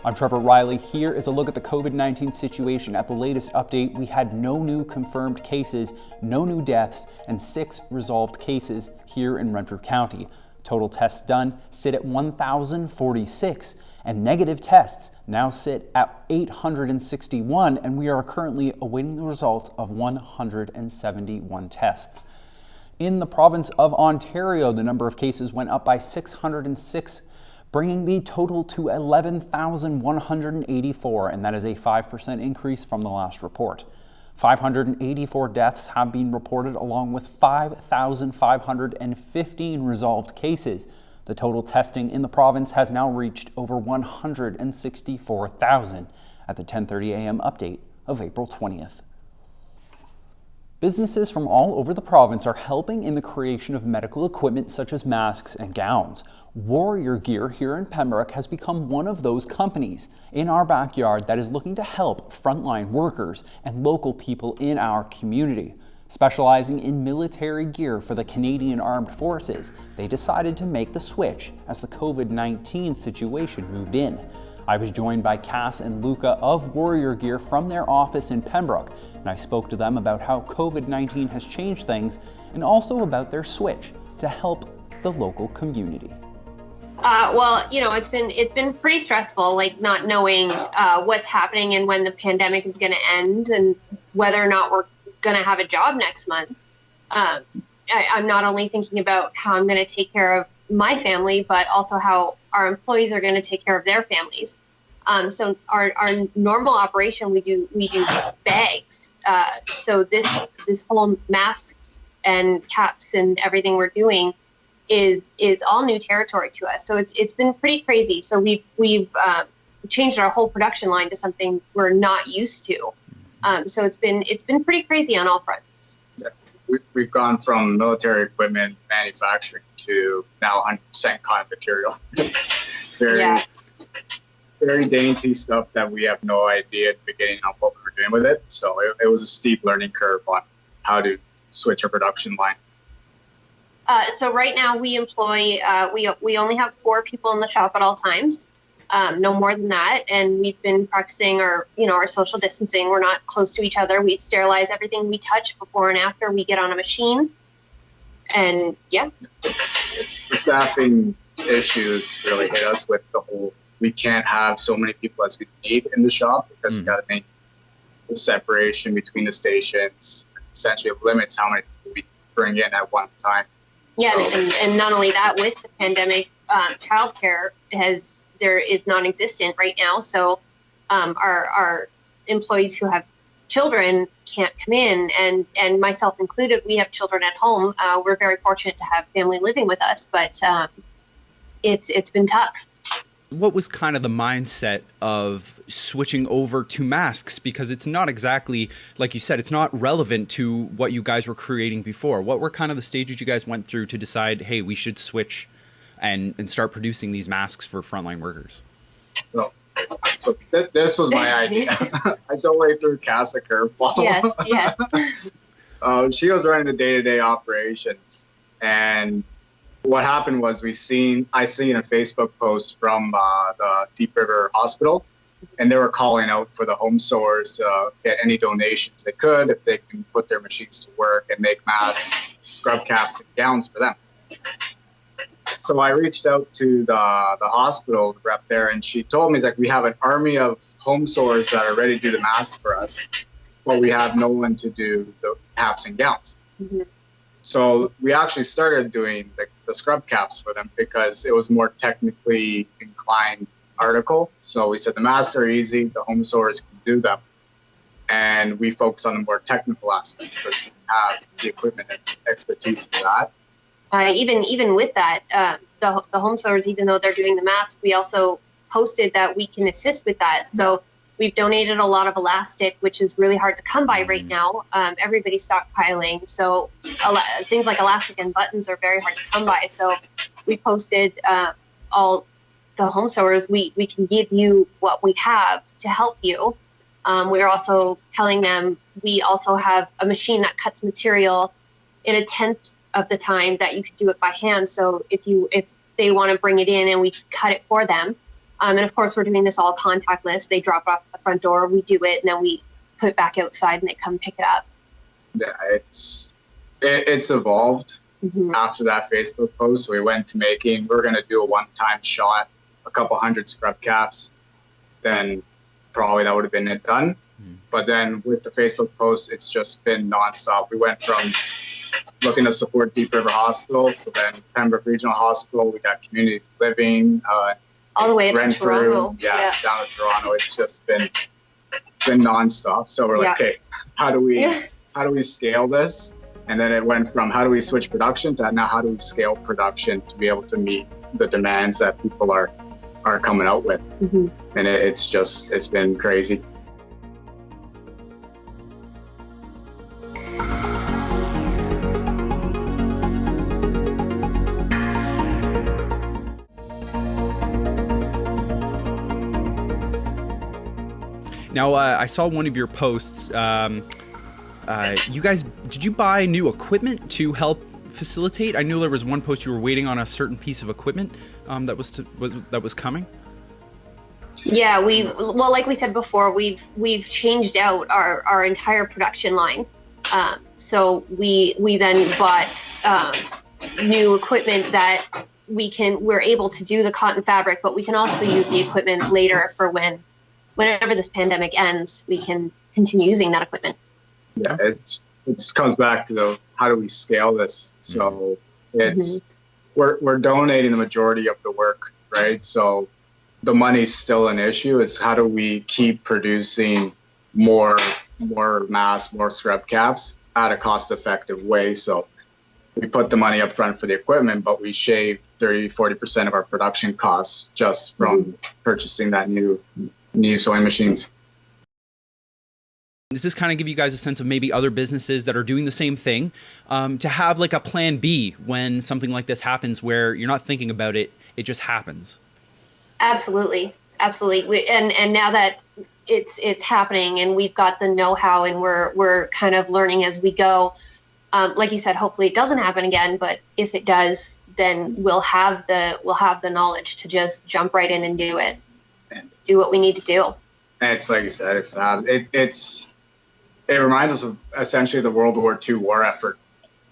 I'm Trevor Riley. Here is a look at the COVID-19 situation. At the latest update, we had no new confirmed cases, no new deaths, and 6 resolved cases here in Renfrew County. Total tests done sit at 1,046, and negative tests now sit at 861, and we are currently awaiting the results of 171 tests. In the province of Ontario, the number of cases went up by 606, bringing the total to 11,184, and that is a 5% increase from the last report. 584 deaths have been reported, along with 5,515 resolved cases. The total testing in the province has now reached over 164,000 at the 10:30 a.m. update of April 20th. Businesses from all over the province are helping in the creation of medical equipment such as masks and gowns. Warrior Gear here in Pembroke has become one of those companies in our backyard that is looking to help frontline workers and local people in our community. Specializing in military gear for the Canadian Armed Forces, they decided to make the switch as the COVID-19 situation moved in. I was joined by Cass and Luca of Warrior Gear from their office in Pembroke, and I spoke to them about how COVID-19 has changed things and also about their switch to help the local community. Well, it's been pretty stressful, like not knowing what's happening and when the pandemic is going to end and whether or not we're going to have a job next month. I'm not only thinking about how I'm going to take care of my family, but also how our employees are going to take care of their families. So our normal operation, we do bags. So this whole masks and caps and everything we're doing is all new territory to us. So it's been pretty crazy. So we've changed our whole production line to something we're not used to. So it's been pretty crazy on all fronts. We've gone from military equipment manufacturing to now 100% cotton material. Very dainty stuff that we have no idea at the beginning of what we were doing with it. So it was a steep learning curve on how to switch a production line. So right now we employ, we only have 4 people in the shop at all times. No more than that. And we've been practicing our social distancing. We're not close to each other. We sterilize everything we touch before and after we get on a machine. And yeah. The staffing issues really hit us with the whole, we can't have so many people as we need in the shop because we got to make the separation between the stations. Essentially, it limits how many people we bring in at one time. Yeah, and not only that, with the pandemic, childcare is non-existent right now. So our employees who have children can't come in, and myself included. We have children at home. We're very fortunate to have family living with us, but it's been tough. What was kind of the mindset of switching over to masks? Because it's not exactly, like you said, it's not relevant to what you guys were creating before. What were kind of the stages you guys went through to decide, hey, we should switch and start producing these masks for frontline workers? So this was my idea. I totally threw Cass a curveball. Yeah. She was running the day-to-day operations, and what happened was I seen a Facebook post from the Deep River Hospital, and they were calling out for the home stores to get any donations they could if they can put their machines to work and make masks, scrub caps, and gowns for them. So I reached out to the hospital rep there, and she told me, we have an army of home stores that are ready to do the masks for us, but we have no one to do the caps and gowns. Mm-hmm. So we actually started doing the scrub caps for them because it was more technically inclined article. So we said the masks are easy, the home stores can do them. And we focus on the more technical aspects because we have the equipment and expertise for that. Even with that, the home stores, even though they're doing the mask, we also posted that we can assist with that. So we've donated a lot of elastic, which is really hard to come by right now. Everybody's stockpiling. So things like elastic and buttons are very hard to come by. So we posted all the home stores, we can give you what we have to help you. We're also telling them we also have a machine that cuts material in a tenth of the time that you could do it by hand. So if they want to bring it in and we cut it for them, And of course, we're doing this all contactless. They drop off at the front door, we do it, and then we put it back outside and they come pick it up. Yeah, it's evolved after that Facebook post. We went to we're going to do a one-time shot, a couple hundred scrub caps. Then probably that would have been it done. But then with the Facebook post, it's just been nonstop. We went from looking to support Deep River Hospital, so then Pembroke Regional Hospital, we got community living, all the way to Toronto. Yeah, down to Toronto. It's just been nonstop. So we're like, okay, how do we scale this? And then it went from how do we switch production to now how do we scale production to be able to meet the demands that people are coming out with. And it's been crazy. Now, I saw one of your posts. You guys, did you buy new equipment to help facilitate? I knew there was one post you were waiting on a certain piece of equipment that was coming. Yeah, like we said before, we've changed out our entire production line. So we then bought new equipment that we're able to do the cotton fabric, but we can also use the equipment later for whenever this pandemic ends, we can continue using that equipment. Yeah, it comes back to how do we scale this? So we're donating the majority of the work, right? So the money's still an issue. It's how do we keep producing more masks, more scrub caps at a cost-effective way? So we put the money up front for the equipment, but we shave 30-40% of our production costs just from purchasing that new sewing machines. Does this kind of give you guys a sense of maybe other businesses that are doing the same thing, to have like a plan B when something like this happens, where you're not thinking about it, it just happens? Absolutely. And now that it's happening and we've got the know-how and we're kind of learning as we go, like you said, hopefully it doesn't happen again, but if it does, then we'll have the knowledge to just jump right in and do it. Do what we need to do. And it's like you said, it reminds us of essentially the World War II war effort,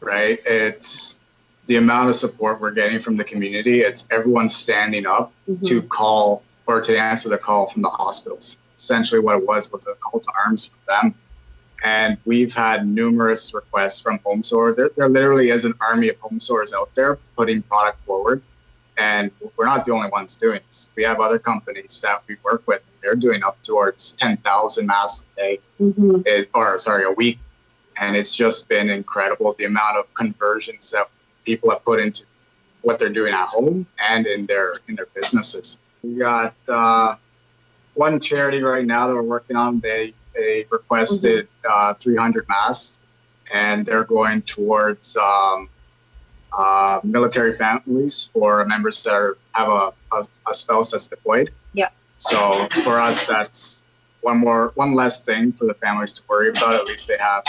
right? It's the amount of support we're getting from the community. It's everyone standing up to call or to answer the call from the hospitals. Essentially what it was a call to arms for them. And we've had numerous requests from home sewers. There literally is an army of home sewers out there putting product forward. And we're not the only ones doing this. We have other companies that we work with. They're doing up towards 10,000 masks a day, a week. And it's just been incredible, the amount of conversions that people have put into what they're doing at home and in their businesses. We got one charity right now that we're working on. They requested 300 masks, and they're going towards military families or members that have a spouse that's deployed. Yeah. So for us, that's one less thing for the families to worry about. At least they have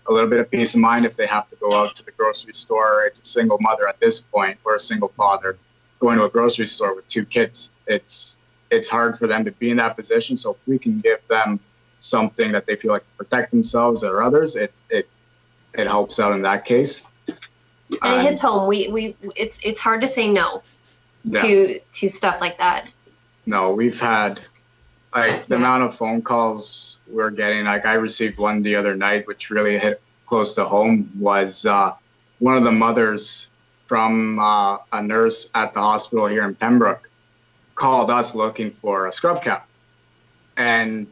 a little bit of peace of mind if they have to go out to the grocery store. It's a single mother at this point, or a single father going to a grocery store with 2 kids. It's hard for them to be in that position. So if we can give them something that they feel like to protect themselves or others, it helps out in that case. And it hits home. It's hard to say no to stuff like that. No, we've had the amount of phone calls we're getting. Like I received one the other night, which really hit close to home. Was one of the mothers from a nurse at the hospital here in Pembroke called us looking for a scrub cap, and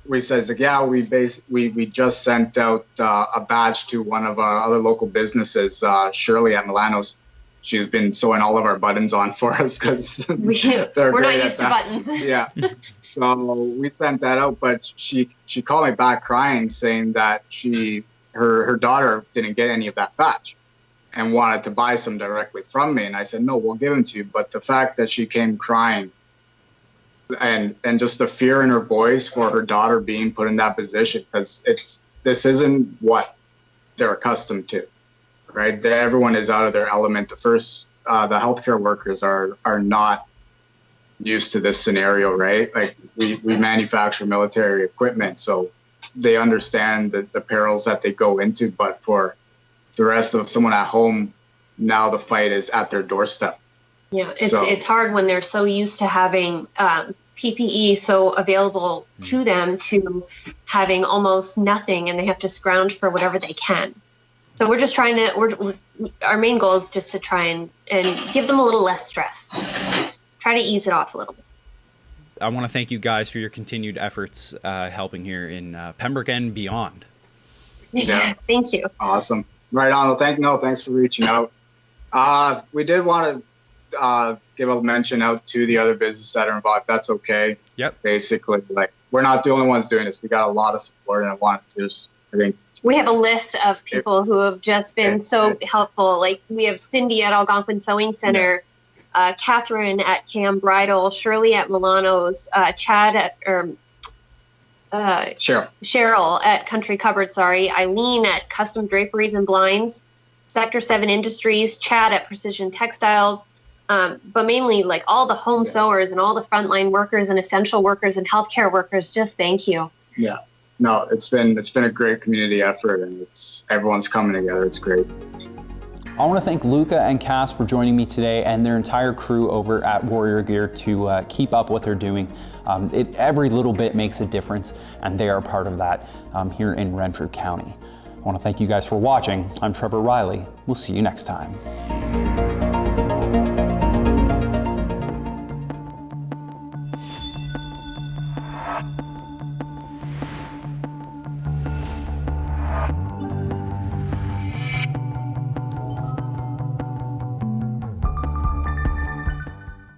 we said, yeah, we just sent out a badge to one of our other local businesses, Shirley at Milano's. She's been sewing all of our buttons on for us because we're not used to buttons. Yeah. So we sent that out, but she called me back crying, saying that her daughter didn't get any of that badge and wanted to buy some directly from me. And I said, no, we'll give them to you. But the fact that she came crying and just the fear in her voice for her daughter being put in that position, because this isn't what they're accustomed to. Right, everyone is out of their element. The healthcare workers are not used to this scenario, right? Like we manufacture military equipment, so they understand the perils that they go into. But for the rest of someone at home, now the fight is at their doorstep. Yeah, it's hard when they're so used to having PPE so available to them to having almost nothing, and they have to scrounge for whatever they can. So we're just trying to, our main goal is just to try and give them a little less stress. Try to ease it off a little bit. I want to thank you guys for your continued efforts helping here in Pembroke and beyond. Yeah. Thank you. Awesome. Right on. Thanks for reaching out. We did want to give a mention out to the other businesses that are involved. That's okay. Yep. Basically, like, we're not the only ones doing this. We got a lot of support, and I want to just, I think, we have a list of people who have just been so helpful. Like, we have Cindy at Algonquin Sewing Center, Catherine at Cam Bridal, Shirley at Milano's, Chad at Cheryl at Country Cupboard, Eileen at Custom Draperies and Blinds, Sector 7 Industries, Chad at Precision Textiles, but mainly like all the home sewers and all the frontline workers and essential workers and healthcare workers. Just thank you. Yeah. No, it's been a great community effort, and everyone's coming together. It's great. I want to thank Luca and Cass for joining me today, and their entire crew over at Warrior Gear to keep up what they're doing. Every little bit makes a difference, and they are part of that here in Renfrew County. I want to thank you guys for watching. I'm Trevor Riley. We'll see you next time.